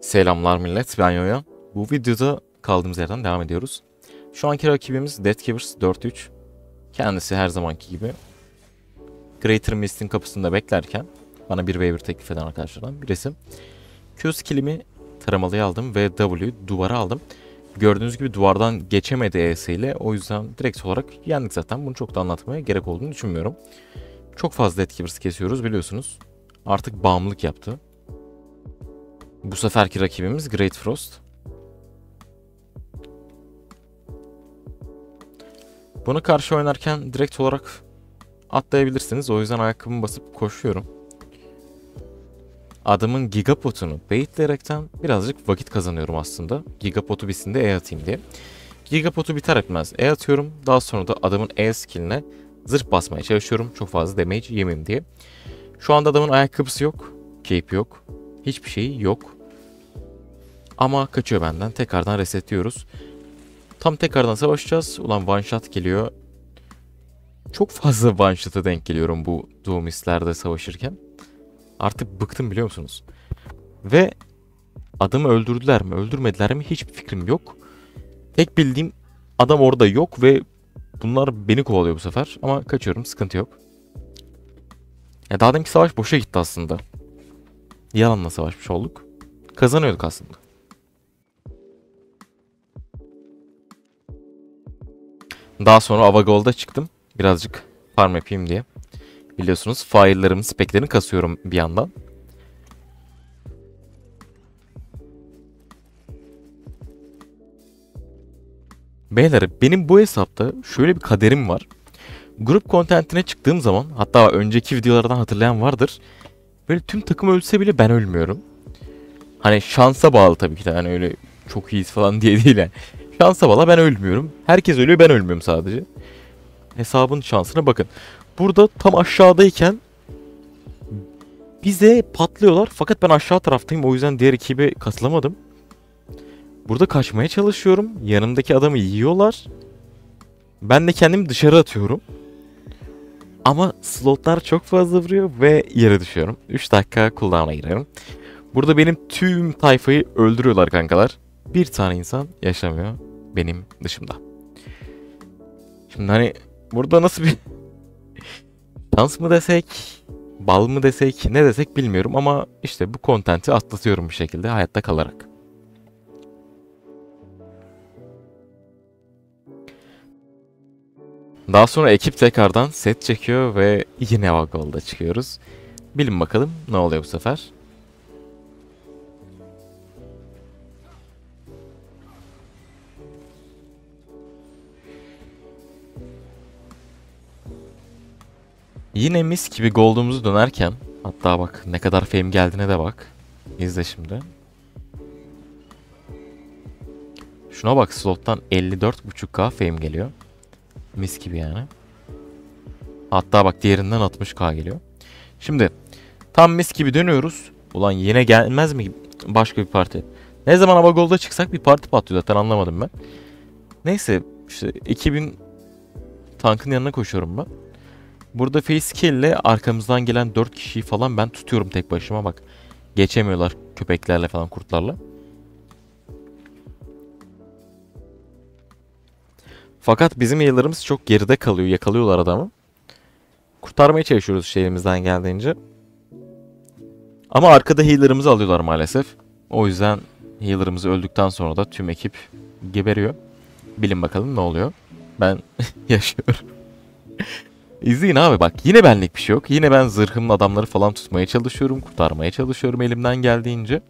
Selamlar millet, ben Yoya. Bu videoda kaldığımız yerden devam ediyoruz. Şu anki rakibimiz Deathgivers 4-3. Kendisi her zamanki gibi Greater Mist'in kapısında beklerken bana bir waiver teklif eden arkadaşlardan birisi. Q skill'imi taramalıya aldım ve W duvara aldım. Gördüğünüz gibi duvardan geçemedi ES ile, o yüzden direkt olarak yendik zaten. Bunu çok da anlatmaya gerek olduğunu düşünmüyorum. Çok fazla Deathgivers kesiyoruz biliyorsunuz. Artık bağımlılık yaptı. Bu seferki rakibimiz Great Frost. Buna karşı oynarken direkt olarak atlayabilirsiniz. O yüzden ayakkabımı basıp koşuyorum. Adamın Gigapot'unu baitleyerekten birazcık vakit kazanıyorum aslında. Gigapot'u bitsin de E atayım diye. Gigapot'u biter etmez E atıyorum. Daha sonra da adamın E skill'ine zırh basmaya çalışıyorum. Çok fazla damage yemeyeyim diye. Şu anda adamın ayakkabısı yok. Cape yok. Hiçbir şeyi yok. Ama kaçıyor benden. Tekrardan resetliyoruz. Tam tekrardan savaşacağız. Ulan one shot geliyor. Çok fazla one shot'a denk geliyorum bu Doomist'lerde savaşırken. Artık bıktım biliyor musunuz? Ve adamı öldürdüler mi öldürmediler mi hiçbir fikrim yok. Tek bildiğim adam orada yok ve bunlar beni kovalıyor bu sefer. Ama kaçıyorum, sıkıntı yok. Ya daha deminki savaş boşa gitti aslında. Yalanla savaşmış olduk. Kazanıyorduk aslında. Daha sonra Avagol'da çıktım. Birazcık farm yapayım diye. Biliyorsunuz file'larımın speklerini kasıyorum bir yandan. Beyler, benim bu hesapta şöyle bir kaderim var. Grup kontentine çıktığım zaman, hatta önceki videolardan hatırlayan vardır. Böyle tüm takım ölse bile ben ölmüyorum. Hani şansa bağlı tabii ki de, hani öyle çok iyiyiz falan diye değil yani. Şansa bağlı, ben ölmüyorum. Herkes ölüyor, ben ölmüyorum sadece. Hesabın şansına bakın. Burada tam aşağıdayken bize patlıyorlar, fakat ben aşağı taraftayım, o yüzden diğer ekibe katılamadım. Burada kaçmaya çalışıyorum. Yanımdaki adamı yiyorlar. Ben de kendimi dışarı atıyorum. Ama slotlar çok fazla vuruyor ve yere düşüyorum. 3 dakika cooldown'a giriyorum. Burada benim tüm tayfayı öldürüyorlar kankalar. Bir tane insan yaşamıyor benim dışımda. Şimdi hani burada nasıl bir şans mı desek, bal mı desek, ne desek bilmiyorum ama işte bu kontenti atlatıyorum bir şekilde hayatta kalarak. Daha sonra ekip tekrardan set çekiyor ve yine Vagol'da çıkıyoruz. Bilin bakalım ne oluyor bu sefer. Yine mis gibi gold'umuzu dönerken, hatta bak ne kadar fame geldiğine de bak. İzle şimdi. Şuna bak, slottan 54.5k fame geliyor. Mis gibi yani. Hatta bak diğerinden 60k geliyor. Şimdi tam mis gibi dönüyoruz. Ulan yine gelmez mi başka bir parti? Ne zaman hava golda çıksak bir parti patlıyor zaten, anlamadım ben. Neyse işte 2000 tankın yanına koşuyorum ben. Burada face ile arkamızdan gelen 4 kişiyi falan ben tutuyorum tek başıma, bak. Geçemiyorlar köpeklerle falan, kurtlarla. Fakat bizim healer'ımız çok geride kalıyor. Yakalıyorlar adamı. Kurtarmaya çalışıyoruz işte elimizden geldiğince. Ama arkada healer'ımızı alıyorlar maalesef. O yüzden healer'ımız öldükten sonra da tüm ekip geberiyor. Bilin bakalım ne oluyor. Ben yaşıyorum. İzleyin abi, bak yine benlik bir şey yok. Yine ben zırhımla adamları falan tutmaya çalışıyorum. Kurtarmaya çalışıyorum elimden geldiğince.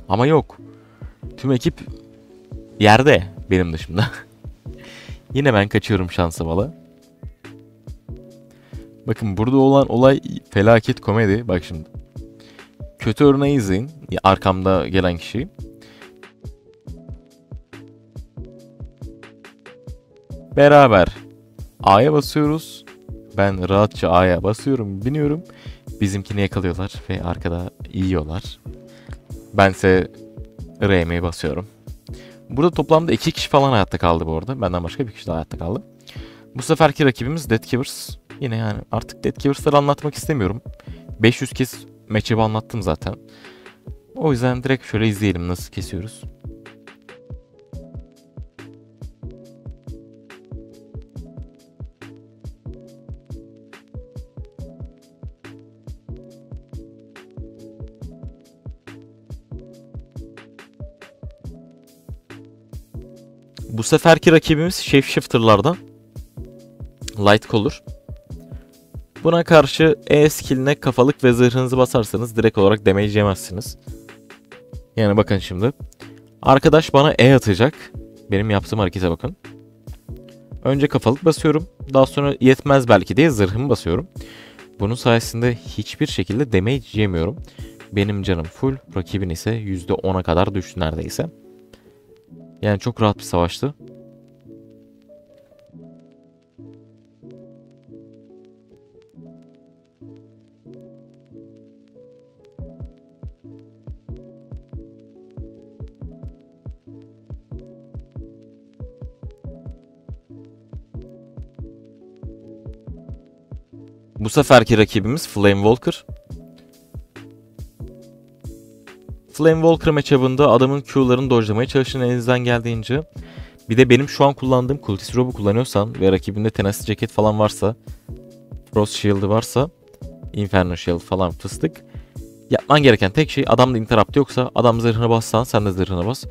Ama yok. Tüm ekip yerde benim dışımda. Yine ben kaçıyorum şansa bala. Bakın burada olan olay felaket komedi. Bak şimdi. Kötü örneği izleyin. Arkamda gelen kişi. Beraber A'ya basıyoruz. Ben rahatça A'ya basıyorum, biniyorum. Bizimkini yakalıyorlar ve arkada yiyorlar. Bense RM'ye basıyorum. Burada toplamda 2 kişi falan hayatta kaldı bu arada. Benden başka bir kişi daha hayatta kaldı. Bu seferki rakibimiz Deathgivers. Yine yani artık Deathgivers'ları anlatmak istemiyorum. 500 kez matchup'ı anlattım zaten. O yüzden direkt şöyle izleyelim nasıl kesiyoruz. Bu seferki rakibimiz Shapeshifter'lardan Lightcaller. Buna karşı E skill'ine kafalık ve zırhınızı basarsanız direkt olarak damage yemezsiniz. Yani bakın şimdi. Arkadaş bana E atacak. Benim yaptığım harekete bakın. Önce kafalık basıyorum. Daha sonra yetmez belki diye zırhımı basıyorum. Bunun sayesinde hiçbir şekilde damage yemiyorum. Benim canım full. Rakibin ise %10'a kadar düştü neredeyse. Yani çok rahat bir savaştı. Bu seferki rakibimiz Flamewalker. Flamewalker matchup'ında adamın Q'larını dodge'lamaya çalışın elinizden geldiğince. Bir de benim şu an kullandığım Cultist Rob'u kullanıyorsan ve rakibinde Tenacity Jacket falan varsa, Frost Shield'ı varsa, Inferno Shield falan fıstık. Yapman gereken tek şey adamda interrupt yoksa adam zırhına bassan sen de zırhına bas.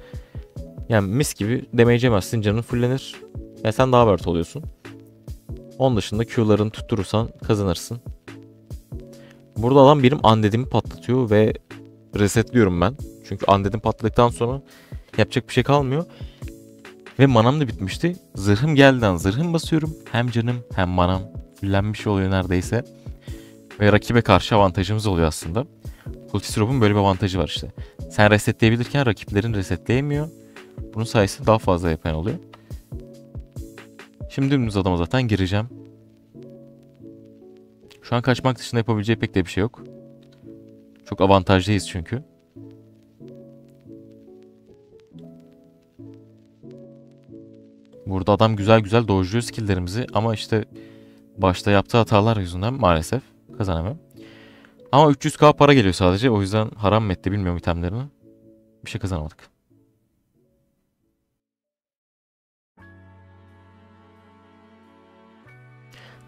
Yani mis gibi damage yemezsin, canın fullenir ve sen daha word oluyorsun. Onun dışında Q'larını tutturursan kazanırsın. Burada adam benim undead'imi patlatıyor ve resetliyorum ben. Çünkü undead'im patladıktan sonra yapacak bir şey kalmıyor. Ve manam da bitmişti. Zırhım geldiğinden zırhım basıyorum. Hem canım hem manam fullenmiş oluyor neredeyse. Ve rakibe karşı avantajımız oluyor aslında. Cultist Rob'un böyle bir avantajı var işte. Sen resetleyebilirken rakiplerin resetleyemiyor. Bunun sayesinde daha fazla yapan oluyor. Şimdi dümdüz adama zaten gireceğim. Şu an kaçmak dışında yapabileceği pek de bir şey yok. Çok avantajlıyız çünkü. Burada adam güzel güzel dojluyor skilllerimizi ama işte başta yaptığı hatalar yüzünden maalesef kazanamıyor. Ama 300k para geliyor sadece, o yüzden haram mı etti bilmiyorum itemlerini. Bir şey kazanamadık.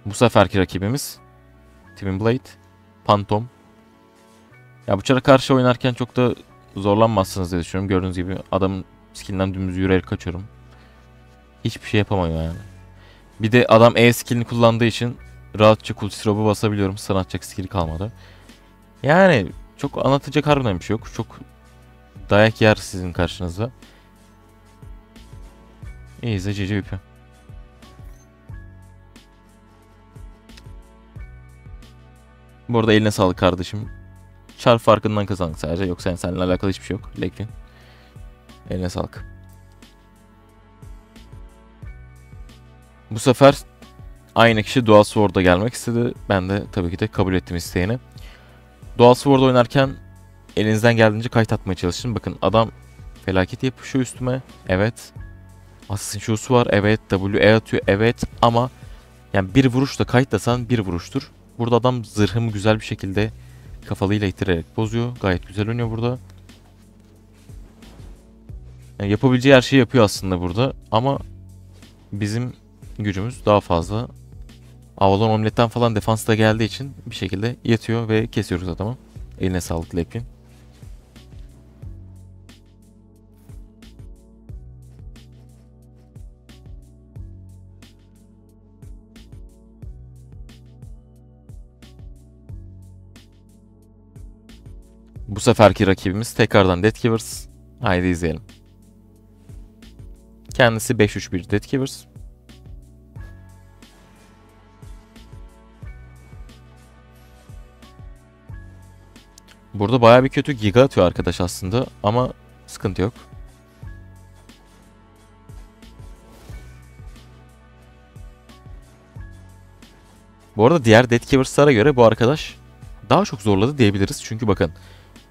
Bu seferki rakibimiz Twin Blade, Phantom. Ya bu çara karşı oynarken çok da zorlanmazsınız diye düşünüyorum. Gördüğünüz gibi adamın skillinden dümdüz yürüyerek kaçıyorum. Hiçbir şey yapamıyor yani. Bir de adam E skillini kullandığı için rahatça Cultist Rob'u basabiliyorum. Sana atacak skill'i kalmadı. Yani çok anlatacak harbiden bir şey yok. Çok dayak yer sizin karşınızda. İyi izle GG VP. Bu arada eline sağlık kardeşim. Çar farkından kazandık sadece. Yoksa seninle alakalı hiçbir şey yok. Lekin. Eline sağlık. Bu sefer aynı kişi Dual Sword'a gelmek istedi. Ben de tabii ki de kabul ettim isteğini. Dual Sword oynarken elinizden geldiğince kayıt atmaya çalışın. Bakın adam felaket yapışıyor üstüme. Evet. Assassin Shoes'u var. Evet. WE atıyor. Evet. Ama yani bir vuruşla kayıtlasan bir vuruştur. Burada adam zırhımı güzel bir şekilde kafalıyla itirerek bozuyor. Gayet güzel oynuyor burada. Yani yapabileceği her şeyi yapıyor aslında burada. Ama bizim gücümüz daha fazla. Avalon Omlet'ten falan defans da geldiği için bir şekilde yatıyor ve kesiyoruz adamı. Eline sağlık Lepin. Bu seferki rakibimiz tekrardan Deathgivers. Haydi izleyelim. Kendisi 5-3-1 Deathgivers. Burada baya bir kötü giga atıyor arkadaş aslında ama sıkıntı yok. Bu arada diğer Deathgivers'lara göre bu arkadaş daha çok zorladı diyebiliriz. Çünkü bakın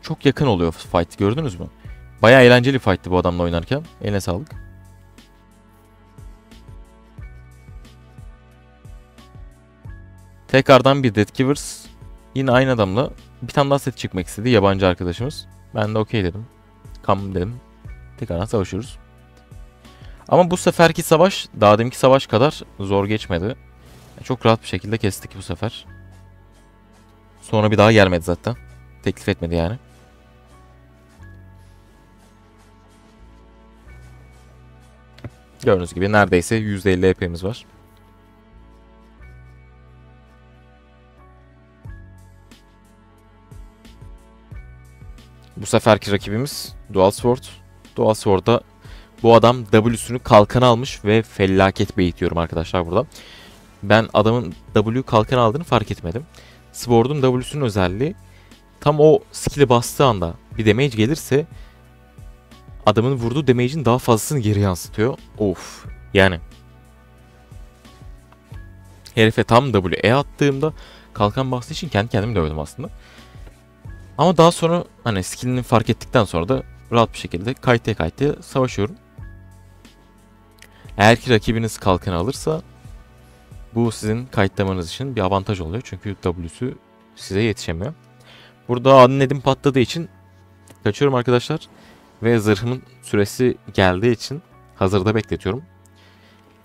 çok yakın oluyor fight, gördünüz mü? Baya eğlenceli fight'tı bu adamla oynarken. Eline sağlık. Tekrardan bir Deathgivers. Yine aynı adamla bir tane daha set çıkmak istedi yabancı arkadaşımız. Ben de okey dedim. Kam dedim. Tekrardan savaşıyoruz. Ama bu seferki savaş daha deminki savaş kadar zor geçmedi. Çok rahat bir şekilde kestik bu sefer. Sonra bir daha gelmedi zaten. Teklif etmedi yani. Gördüğünüz gibi neredeyse %50 EP'miz var. Bu seferki rakibimiz Dual Sword. Dual Sword'da bu adam W'sünü kalkan almış ve felaket beyitiyorum arkadaşlar burada. Ben adamın W kalkan aldığını fark etmedim. Sword'un W'sünün özelliği tam o skill'i bastığı anda bir damage gelirse adamın vurduğu damage'in daha fazlasını geri yansıtıyor. Of yani. Herife tam W'ye attığımda kalkan bastığı için kendi kendimi dövdüm aslında. Ama daha sonra hani skill'ini fark ettikten sonra da rahat bir şekilde kayta savaşıyorum. Eğer ki rakibiniz kalkanı alırsa bu sizin kayıtlamanız için bir avantaj oluyor. Çünkü W'su size yetişemiyor. Burada Unnedim patladığı için kaçıyorum arkadaşlar. Ve zırhımın süresi geldiği için hazırda bekletiyorum.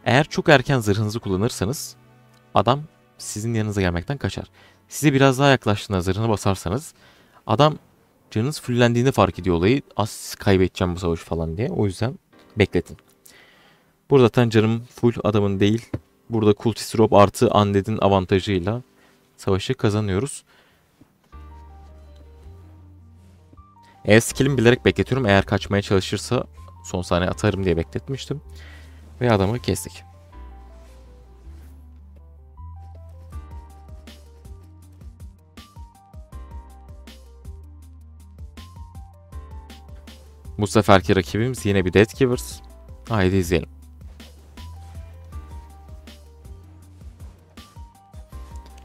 Eğer çok erken zırhınızı kullanırsanız adam sizin yanınıza gelmekten kaçar. Size biraz daha yaklaştığında zırhını basarsanız adam canınız fullendiğinde fark ediyor olayı. Az kaybedeceğim bu savaşı falan diye. O yüzden bekletin. Burada zaten canım full, adamın değil. Burada Cultist Rob artı Undead'in avantajıyla savaşı kazanıyoruz. Skill'imi bilerek bekletiyorum. Eğer kaçmaya çalışırsa son saniye atarım diye bekletmiştim. Ve adamı kestik. Bu seferki rakibimiz yine bir Deathgivers. Haydi izleyelim.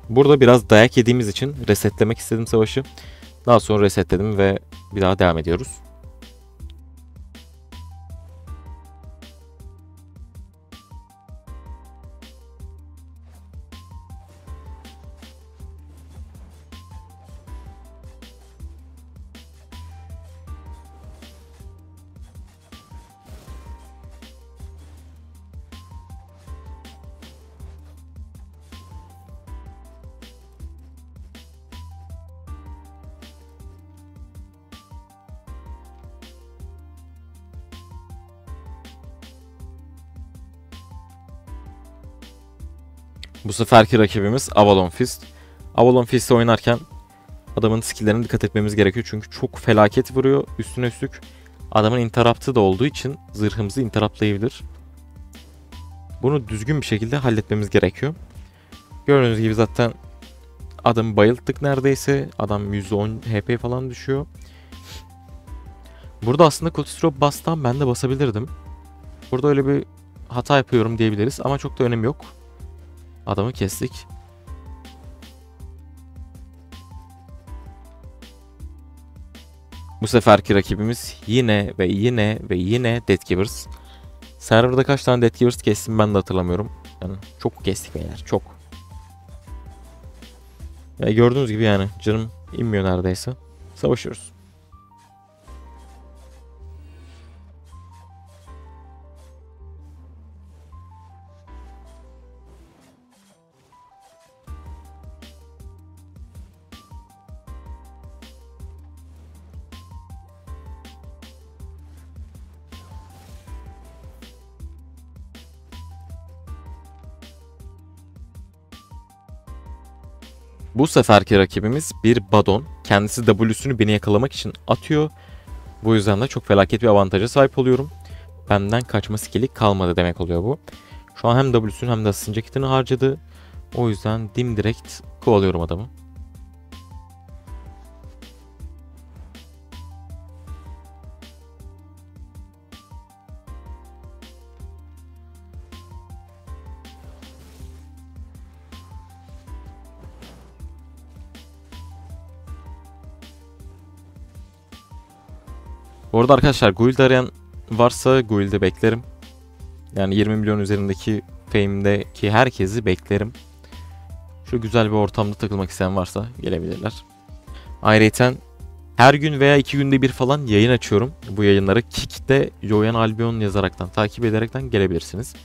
Burada biraz dayak yediğimiz için resetlemek istedim savaşı. Daha sonra resetledim ve bir daha devam ediyoruz. Bu seferki rakibimiz Avalon Fist. Avalon Fist'i oynarken adamın skill'lerine dikkat etmemiz gerekiyor. Çünkü çok felaket vuruyor. Üstüne üstlük adamın interrupt'ı da olduğu için zırhımızı interruptlayabilir. Bunu düzgün bir şekilde halletmemiz gerekiyor. Gördüğünüz gibi zaten adamı bayılttık neredeyse. Adam %10 HP falan düşüyor. Burada aslında Cultist Rob bastan ben de basabilirdim. Burada öyle bir hata yapıyorum diyebiliriz ama çok da önemi yok. Adamı kestik. Bu seferki rakibimiz yine ve yine Deathgivers. Serverda kaç tane Deathgivers kestim ben de hatırlamıyorum. Yani çok kestik beyler, çok. Ya gördüğünüz gibi yani canım inmiyor neredeyse. Savaşıyoruz. Bu seferki rakibimiz bir Badon. Kendisi W'sünü beni yakalamak için atıyor. Bu yüzden de çok felaket bir avantaja sahip oluyorum. Benden kaçma skill'i kalmadı demek oluyor bu. Şu an hem W'sünü hem de ısınca kitini harcadı. O yüzden dimdirekt kovalıyorum adamı. Bu arada arkadaşlar guild arayan varsa guild'e beklerim. Yani 20 milyon üzerindeki fame'deki herkesi beklerim. Şu güzel bir ortamda takılmak isteyen varsa gelebilirler. Ayrıca Her gün veya 2 günde bir falan yayın açıyorum. Bu yayınları Kick'te Yoyan Albion yazaraktan, takip ederekten gelebilirsiniz.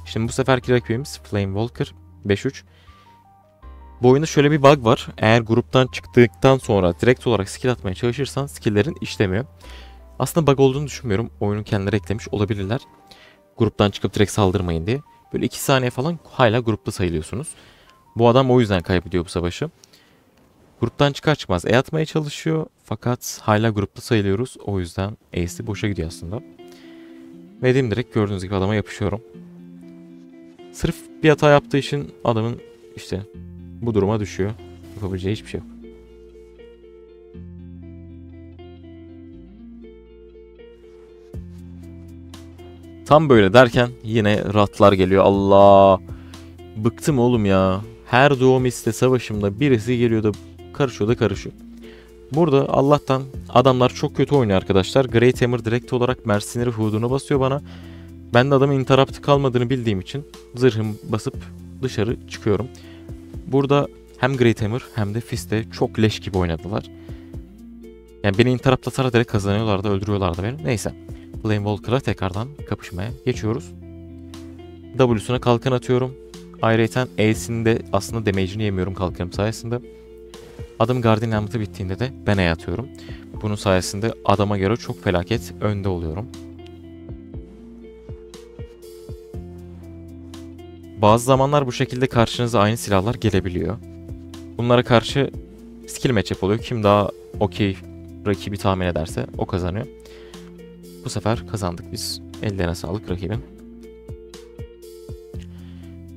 Şimdi bu seferki rakibimiz Flame Walker 5-3. Bu oyunda şöyle bir bug var. Eğer gruptan çıktıktan sonra direkt olarak skill atmaya çalışırsan skill'lerin işlemiyor. Aslında bug olduğunu düşünmüyorum. Oyunun kendileri eklemiş olabilirler. Gruptan çıkıp direkt saldırmayın diye. Böyle 2 saniye falan hala grupta sayılıyorsunuz. Bu adam o yüzden kaybediyor bu savaşı. Gruptan çıkar çıkmaz atmaya çalışıyor. Fakat hala grupta sayılıyoruz. O yüzden Ace'i boşa gidiyor aslında. Ve direkt gördüğünüz gibi adama yapışıyorum. Sırf bir hata yaptığı için adamın işte bu duruma düşüyor. Yapabileceği hiçbir şey yok. Tam böyle derken yine ratlar geliyor. Allah! Bıktım oğlum ya. Her doğumiste savaşımda birisi geliyor da karışıyor. Burada Allah'tan adamlar çok kötü oynuyor arkadaşlar. Great Hammer direkt olarak Mercenary Hood'unu basıyor bana. Ben de adamın interrupt'ı kalmadığını bildiğim için zırhım basıp dışarı çıkıyorum. Burada hem Great Hammer hem de Fist'te çok leş gibi oynadılar. Yani beni interrupt'la direkt kazanıyorlardı, öldürüyorlardı beni. Neyse. Flame Walker'la tekrardan kapışmaya geçiyoruz. W'suna kalkan atıyorum. Ayrıca E'sinde aslında damage'ini yemiyorum kalkanım sayesinde. Adım Guardian Helmet'ı bittiğinde de ben E atıyorum. Bunun sayesinde adama göre çok felaket önde oluyorum. Bazı zamanlar bu şekilde karşınıza aynı silahlar gelebiliyor. Bunlara karşı skill matchup oluyor. Kim daha okey rakibi tahmin ederse o kazanıyor. Bu sefer kazandık biz. Ellerine sağlık rakibin.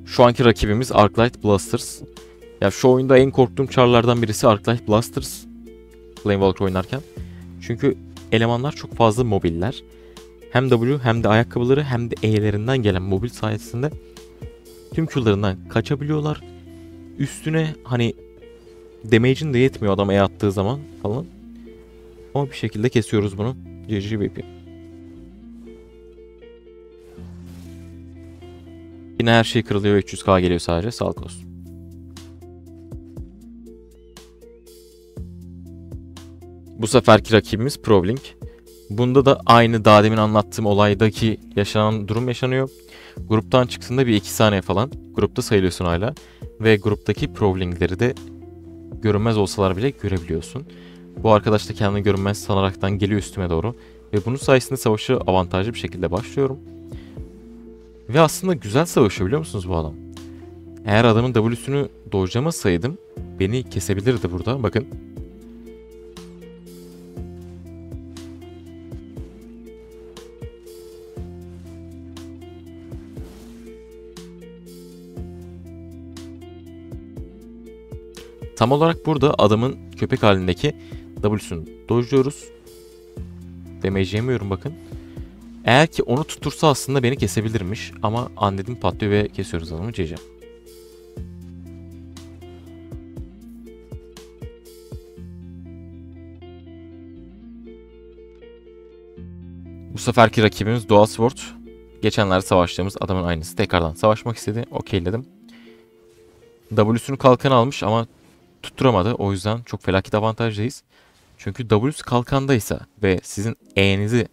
Şu anki rakibimiz Arclight Blasters. Ya şu oyunda en korktuğum charlardan birisi Arclight Blasters. Flame Walker oynarken. Çünkü elemanlar çok fazla mobiller. Hem W hem de ayakkabıları hem de E'lerinden gelen mobil sayesinde tüm Q'larından kaçabiliyorlar. Üstüne hani damage'in de yetmiyor adam E attığı zaman falan. Ama bir şekilde kesiyoruz bunu. GG. Yine her şey kırılıyor. 300k geliyor sadece. Sağlık olsun. Bu seferki rakibimiz Provlink. Bunda da aynı daha demin anlattığım olaydaki yaşanan durum yaşanıyor. Gruptan çıktığında bir 2 saniye falan grupta sayılıyorsun hala. Ve gruptaki Provlink'leri de görünmez olsalar bile görebiliyorsun. Bu arkadaş da kendini görünmez sanaraktan geliyor üstüme doğru. Ve bunun sayesinde savaşı avantajlı bir şekilde başlıyorum. Ve aslında güzel savaşıyor biliyor musunuz bu adam? Eğer adamın W'sünü dojlamasaydım beni kesebilirdi burada. Bakın. Tam olarak burada adamın köpek halindeki W'sunu dojluyoruz. Damage yemiyorum bakın. Eğer ki onu tutursa aslında beni kesebilirmiş. Ama undead'im patlıyor ve kesiyoruz adamı. GG. Bu seferki rakibimiz Dual Sword. Geçenlerde savaştığımız adamın aynısı. Tekrardan savaşmak istedi. Okeyledim. W'sunu kalkan almış ama tutturamadı. O yüzden çok felaket avantajlıyız. Çünkü W'su kalkandaysa ve sizin E'nizi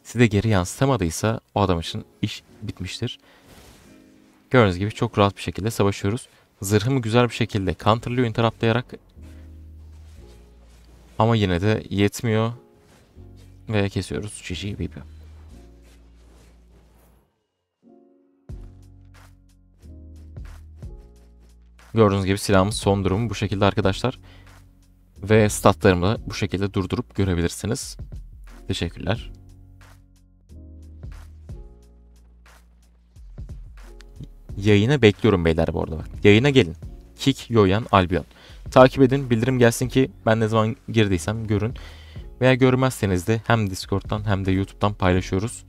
size geri yansıtamadıysa o adam için iş bitmiştir. Gördüğünüz gibi çok rahat bir şekilde savaşıyoruz. Zırhımı güzel bir şekilde counterlıyor interruptlayarak. Ama yine de yetmiyor. Ve kesiyoruz. GG. Gördüğünüz gibi silahımız son durumu bu şekilde arkadaşlar. Ve statlarımı da bu şekilde durdurup görebilirsiniz. Teşekkürler. Yayına bekliyorum beyler bu arada bak. Yayına gelin. Kick Yoyan Albion. Takip edin, bildirim gelsin ki ben ne zaman girdiysem görün. Veya görmezseniz de hem Discord'dan hem de YouTube'dan paylaşıyoruz.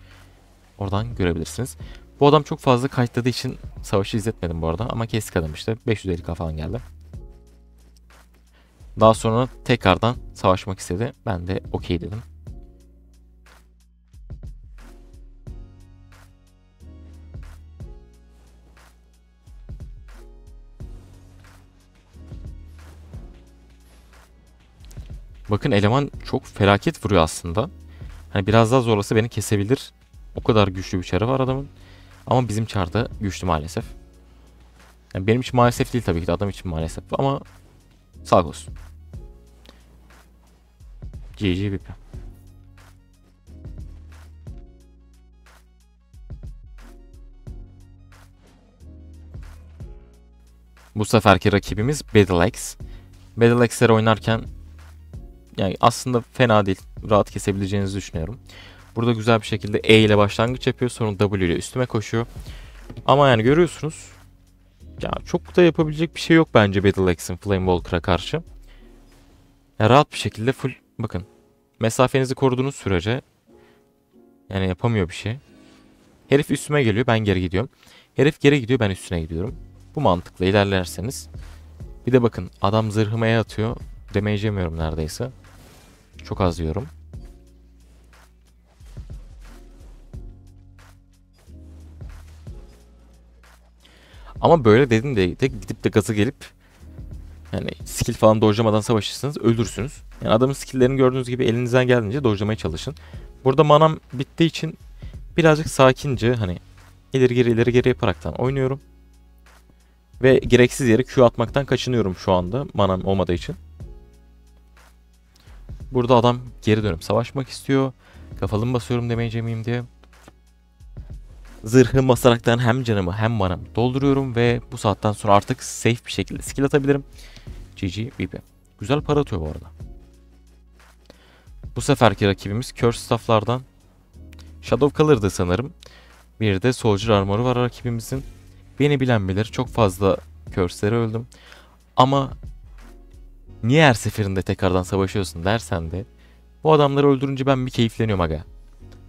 Oradan görebilirsiniz. Bu adam çok fazla kayıtladığı için savaşı izletmedim bu arada ama kestik adam işte. 550k falan geldi. Daha sonra tekrardan savaşmak istedi. Ben de okey dedim. Bakın eleman çok felaket vuruyor aslında. Hani biraz daha zorlasa beni kesebilir. O kadar güçlü bir çarı var adamın. Ama bizim çar da güçlü maalesef. Yani benim için maalesef değil tabii ki de, adam için maalesef. Ama sağ olsun. GG BP. Bu seferki rakibimiz Battleaxe. Battleaxe'leri oynarken yani aslında fena değil. Rahat kesebileceğinizi düşünüyorum. Burada güzel bir şekilde E ile başlangıç yapıyor. Sonra W ile üstüme koşuyor. Ama yani görüyorsunuz. Ya çok da yapabilecek bir şey yok bence Battleaxe'in Flame Walker'a karşı. Ya rahat bir şekilde full bakın. Mesafenizi koruduğunuz sürece yani yapamıyor bir şey. Herif üstüme geliyor, ben geri gidiyorum. Herif geri gidiyor, ben üstüne gidiyorum. Bu mantıkla ilerlerseniz. Bir de bakın adam zırhıma atıyor. Damage yemiyorum neredeyse. Çok az yiyorum. Ama böyle dedim de gidip de gazı gelip yani skill falan dojlamadan savaşırsanız ölürsünüz. Yani adamın skill'lerini gördüğünüz gibi elinizden geldiğince dojlamaya çalışın. Burada manam bittiği için birazcık sakince hani ileri geri yaparaktan oynuyorum. Ve gereksiz yere Q atmaktan kaçınıyorum şu anda manam olmadığı için. Burada adam geri dönüp savaşmak istiyor. Kafalımı basıyorum demeyeceğim diye. Zırhı basaraktan hem canımı hem manamı dolduruyorum ve bu saatten sonra artık safe bir şekilde skill atabilirim. GG BP. Güzel para atıyor bu arada. Bu seferki rakibimiz Curse Staff'lardan Shadow Color'dı sanırım. Bir de Soldier Armor'u var rakibimizin. Beni bilen bilir, çok fazla Curse'lere öldüm. Ama niye her seferinde tekrardan savaşıyorsun dersen de bu adamları öldürünce ben bir keyifleniyorum aga.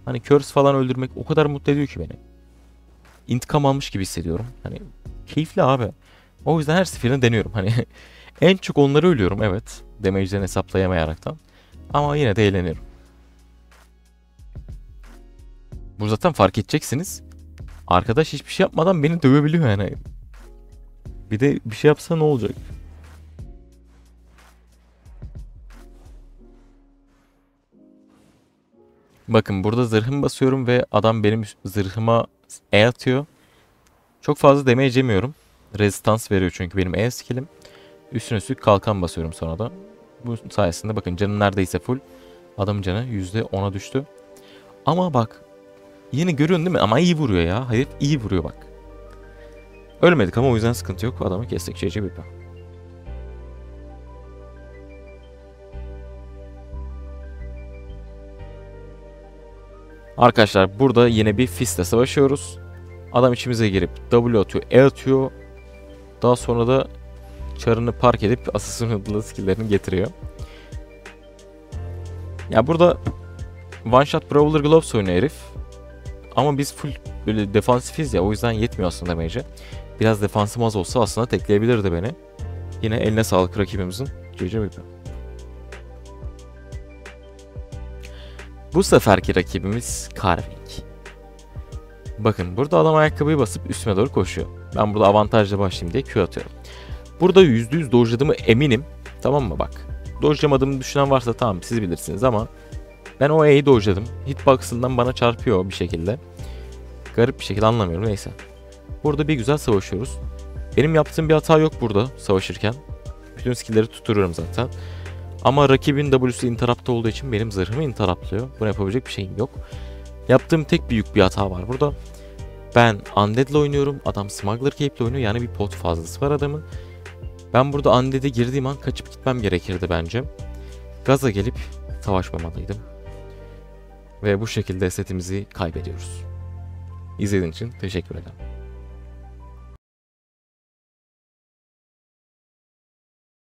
Hani Curse falan öldürmek o kadar mutlu ediyor ki beni. İntikam almış gibi hissediyorum. Hani keyifli abi. O yüzden her seferinde deniyorum. Hani en çok onları ölüyorum evet. Damage'den hesaplayamayaraktan. Ama yine de eğleniyorum. Bu zaten fark edeceksiniz. Arkadaş hiçbir şey yapmadan beni dövebiliyor yani. Bir de bir şey yapsa ne olacak? Bakın burada zırhımı basıyorum ve adam benim zırhıma E atıyor. Çok fazla damage yemiyorum. Resistans veriyor çünkü benim E skill'im. Üstüne üstlük kalkan basıyorum sonra da. Bu sayesinde bakın canım neredeyse full. Adamın canı %10'a düştü. Ama bak yine görüyorsun değil mi? Ama iyi vuruyor ya. Hayır iyi vuruyor bak. Ölmedik ama o yüzden sıkıntı yok. Adamı kestik. GG BP. Arkadaşlar burada yine bir Fist'le savaşıyoruz. Adam içimize girip W atıyor, E atıyor. Daha sonra da çarını park edip Assassin Hood'la skill'lerini getiriyor. Ya burada One Shot Brawler Gloves oynuyor herif. Ama biz full böyle defansifiz ya, o yüzden yetmiyor aslında damage'e. Biraz defansım az olsa aslında tekleyebilirdi beni. Yine eline sağlık rakibimizin. GG BP. Bu seferki rakibimiz Carving. Bakın burada adam ayakkabıyı basıp üstüme doğru koşuyor. Ben burada avantajla başlayayım diye Q atıyorum. Burada %100 dojladığımı eminim. Tamam mı bak. Dojlamadığımı düşünen varsa tamam siz bilirsiniz ama ben o E'yi dojladım. Hitbox'ından bana çarpıyor bir şekilde. Garip bir şekilde anlamıyorum neyse. Burada bir güzel savaşıyoruz. Benim yaptığım bir hata yok burada savaşırken. Bütün skill'leri tutturuyorum zaten. Ama rakibin W'su interrupt olduğu için benim zırhımı interruptlıyor. Buna yapabilecek bir şeyim yok. Yaptığım tek büyük bir hata var burada. Ben Undead'le oynuyorum. Adam Smuggler Cape'le oynuyor. Yani bir pot fazlası var adamın. Ben burada Undead'e girdiğim an kaçıp gitmem gerekirdi bence. Gaza gelip savaşmamalıydım. Ve bu şekilde setimizi kaybediyoruz. İzlediğiniz için teşekkür ederim.